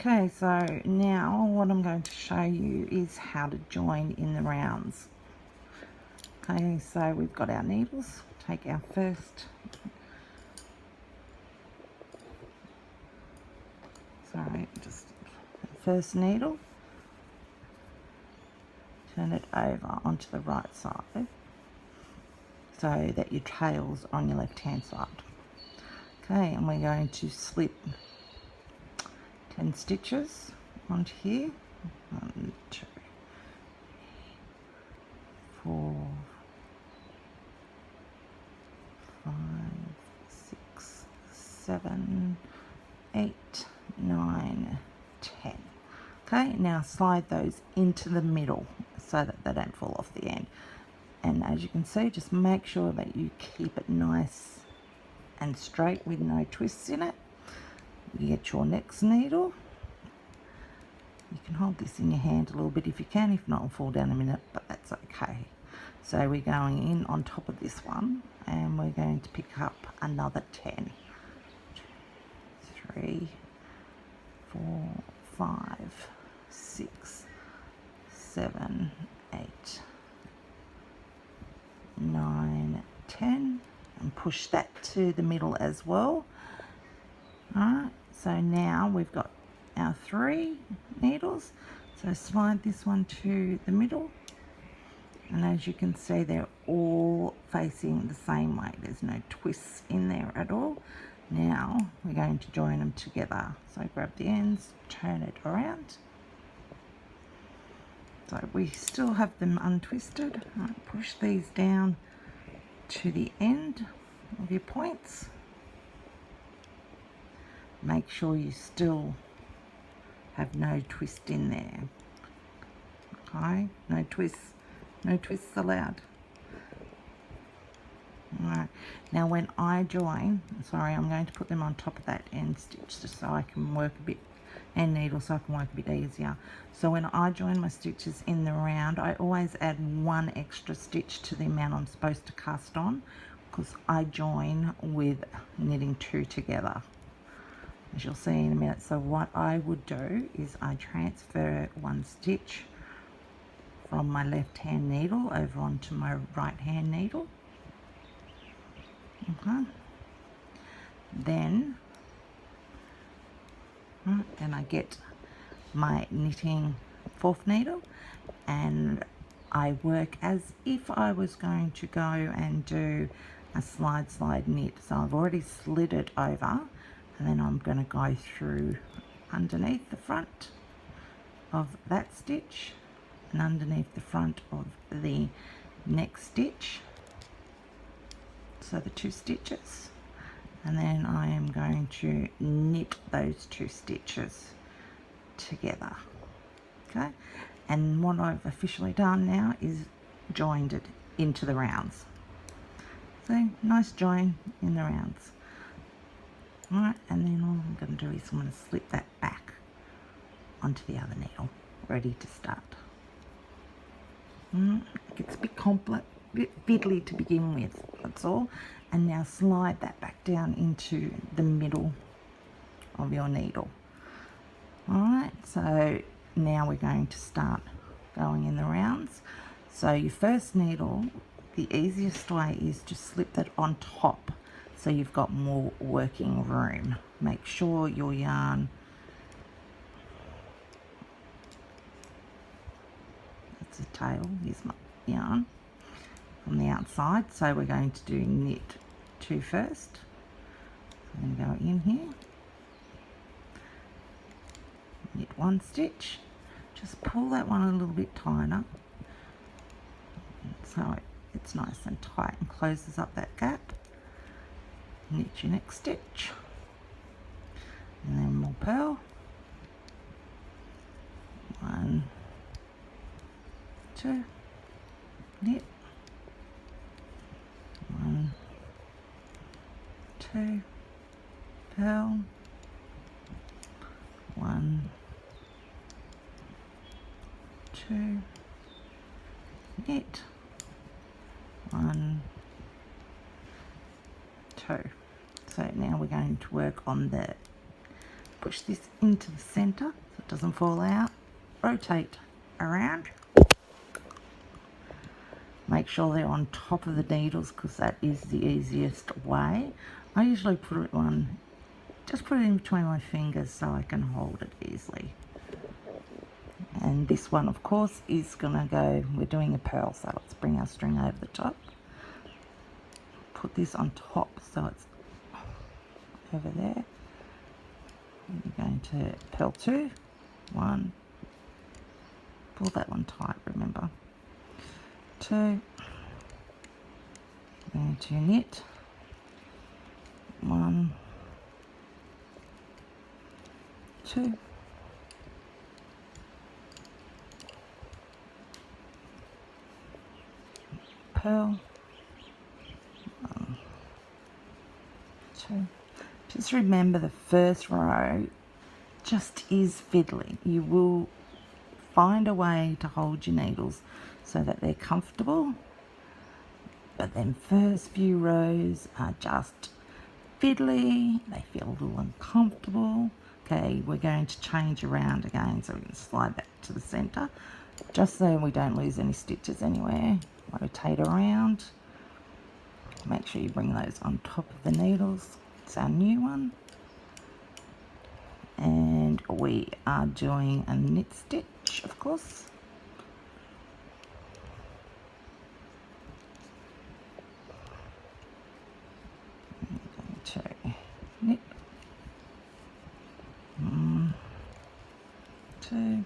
Okay, so now what I'm going to show you is how to join in the rounds. Okay, so we've got our needles. Take our first, first needle, turn it over onto the right side so that your tail's on your left hand side. Okay, and we're going to slip 10 stitches onto here. 1, 2, 4, 5, 6, 7, 8, 9, 10. Okay, now slide those into the middle so that they don't fall off the end. And as you can see, just make sure that you keep it nice and straight with no twists in it. You get your next needle. You can hold this in your hand a little bit if you can, if not it'll fall down in a minute, but that's okay. So we're going in on top of this one and we're going to pick up another 10. 2, 3, 4, 5, 6, 7, 8, 9, 10, and push that to the middle as well. Alright, so now we've got our 3 needles, so slide this one to the middle, and as you can see they're all facing the same way, there's no twists in there at all. Now we're going to join them together, so grab the ends, turn it around, so we still have them untwisted. Right, push these down to the end of your points. Make sure you still have no twist in there. Okay, no twists allowed. Alright, now when I join, sorry, I'm going to put them on top of that end stitch just so I can work a bit, end needle, so I can work a bit easier. So when I join my stitches in the round, I always add 1 extra stitch to the amount I'm supposed to cast on, because I join with knitting 2 together, as you'll see in a minute. So what I would do is I transfer 1 stitch from my left hand needle over onto my right hand needle. Okay, then I get my knitting 4th needle and I work as if I was going to go and do a slide knit. So I've already slid it over, and then I'm going to go through underneath the front of that stitch and underneath the front of the next stitch, so the 2 stitches, and then I am going to knit those 2 stitches together. Okay, and what I've officially done now is joined it into the rounds. So nice join in the rounds. Alright, and then all I'm going to do is I'm going to slip that back onto the other needle, ready to start. It gets a bit complex, a bit fiddly to begin with, that's all. And now slide that back down into the middle of your needle. Alright, so now we're going to start going in the rounds. So your first needle, the easiest way is to slip that on top so you've got more working room. Make sure your yarn, that's the tail, here's my yarn from the outside. So we're going to do knit 2 first. So I'm going to go in here, knit 1 stitch, just pull that one a little bit tighter so it's nice and tight and closes up that gap. Knit your next stitch, and then more purl. 1, 2, knit, 1, 2, purl, 1, 2, knit, 1, 2. So now we're going to work on the push this into the center so it doesn't fall out. Rotate around. Make sure they're on top of the needles because that is the easiest way. I usually put it on, just put it in between my fingers so I can hold it easily. And this one, of course, is going to go, we're doing a pearl, so let's bring our string over the top. Put this on top so it's over there. And you're going to pearl 2, 1, pull that one tight, remember. 2, going to knit, 1, 2, pearl, 1, 2. Just remember the first row just is fiddly. You will find a way to hold your needles so that they're comfortable, but then first few rows are just fiddly, they feel a little uncomfortable. Okay, we're going to change around again so we can slide that to the center just so we don't lose any stitches anywhere. Rotate around, make sure you bring those on top of the needles. It's our new one, and we are doing a knit stitch, of course. I'm going to knit, 1, 2,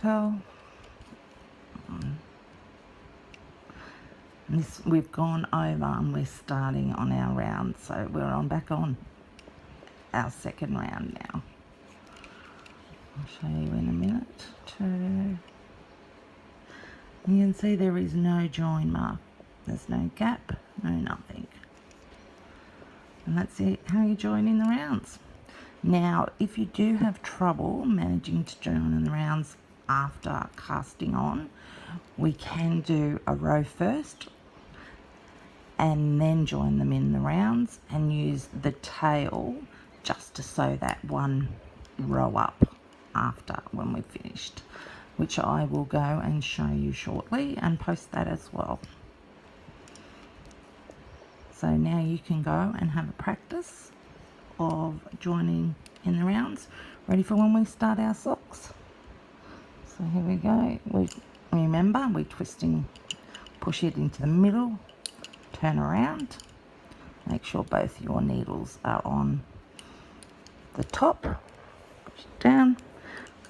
pearl, 1. And this, we've gone over and we're starting on our round, so we're on back on our second round now. I'll show you in a minute. 2. You can see there is no join mark. There's no gap, no nothing. And that's it, how you join in the rounds. Now, if you do have trouble managing to join in the rounds after casting on, we can do a row first and then join them in the rounds and use the tail just to sew that one row up after when we've finished, which I will go and show you shortly and post that as well. So now you can go and have a practice of joining in the rounds, ready for when we start our socks. So here we go. Remember, we're twisting, push it into the middle, turn around, make sure both your needles are on the top, push it down.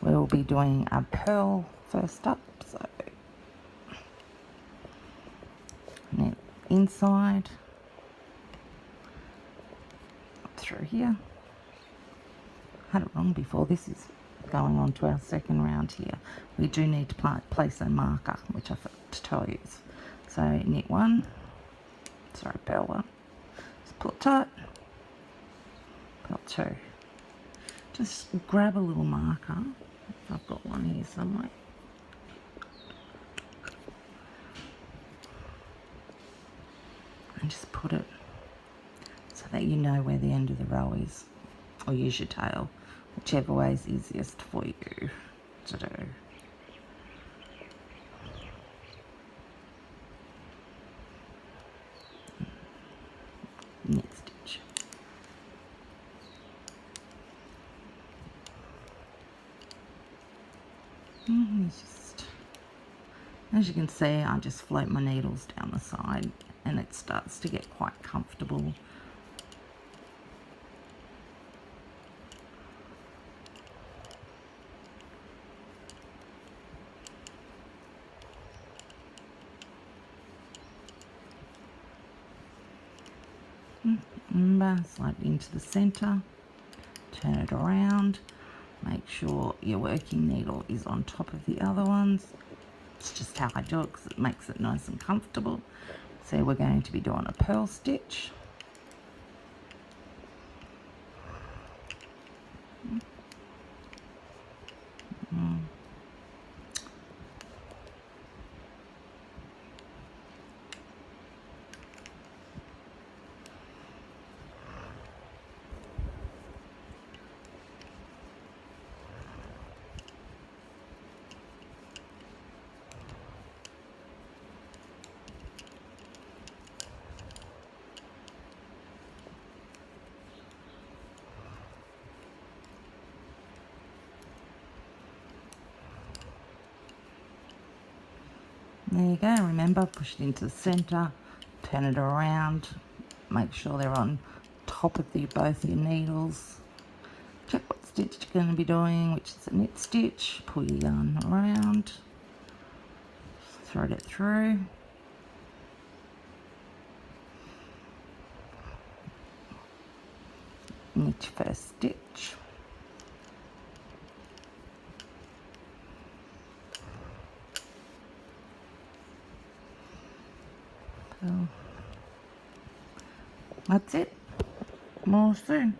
We'll be doing a pearl first up, so knit inside, up through here. Had it wrong before. This is going on to our second round here. We do need to place a marker, which I forgot to tell you. So knit 1, sorry, pearl 1, just pull it tight, pearl 2. Just grab a little marker, I've got one here somewhere, and just put it so that you know where the end of the row is, or use your tail, whichever way is easiest for you to do. Knit stitch. Just, as you can see, I just float my needles down the side and it starts to get quite comfortable. Remember, slide it into the center, turn it around, make sure your working needle is on top of the other ones. It's just how I do it because it makes it nice and comfortable. So we're going to be doing a pearl stitch. There you go. Remember, push it into the centre, turn it around, make sure they're on top of both your needles. Check what stitch you're going to be doing, which is a knit stitch. Pull your yarn around, thread it through. Knit your first stitch. So that's it. More soon.